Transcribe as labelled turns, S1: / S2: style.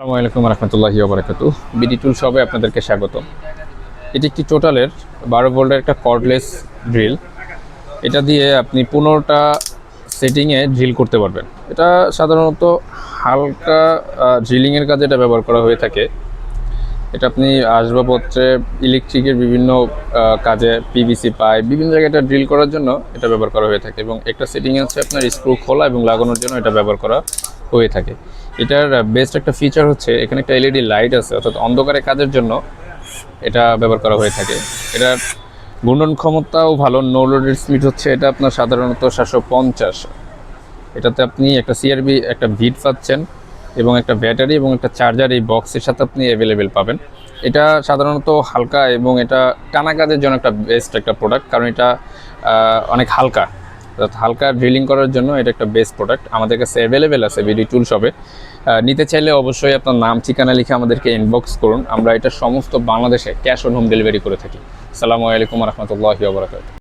S1: আসসালামু আলাইকুম রহমতুল্লাহি ওয়া বারাকাতুহু। বিডি টুল শপে আপনাদেরকে স্বাগত। এটি একটি টোটালের 12 ভোল্টের একটা কর্ডলেস ড্রিল। এটা দিয়ে আপনি 15টা সেটিংয়ে ড্রিল করতে পারবেন। এটা সাধারণত হালকা ড্রিলিংয়ের কাজে এটা ব্যবহার করা হয়ে থাকে। এটা আপনি আসবাবপত্রে, ইলেকট্রিকের বিভিন্ন কাজে, পিভিসি পাইপ বিভিন্ন জায়গায় এটা ড্রিল করার জন্য এটা ব্যবহার করা হয়ে থাকে। এবং একটা সেটিং আছে আপনার স্ক্রু খোলা এবং লাগানোর জন্য এটা ব্যবহার করা হয়ে থাকে। এটার বেস্ট একটা ফিচার হচ্ছে এখানে একটা এলইডি লাইট আছে, অর্থাৎ অন্ধকারে কাজের জন্য এটা ব্যবহার করা হয়ে থাকে। এটার ঘূর্ণন ক্ষমতাও ভালো। নো লোডের স্পিড হচ্ছে এটা আপনার সাধারণত 750। এটাতে আপনি একটা সিআরবি, একটা ভিট পাচ্ছেন এবং একটা ব্যাটারি এবং একটা চার্জার এই বক্সের সাথে আপনি অ্যাভেলেবেল পাবেন। এটা সাধারণত হালকা এবং এটা টানা কাজের জন্য একটা বেস্ট একটা প্রোডাক্ট, কারণ এটা অনেক হালকা। হালকা ড্রিলিং করার জন্য এটা একটা বেস্ট প্রোডাক্ট। আমাদের কাছে অ্যাভেলেবেল আছে বিডি টুল শপে। নিতে চাইলে অবশ্যই আপনার নাম ঠিকানা লিখে আমাদেরকে ইনবক্স করুন। আমরা এটা সমস্ত বাংলাদেশে ক্যাশ অন হোম ডেলিভারি করে থাকি। আসসালামু আলাইকুম রহমতুল্লাহি ওয়া বারাকাতুহু।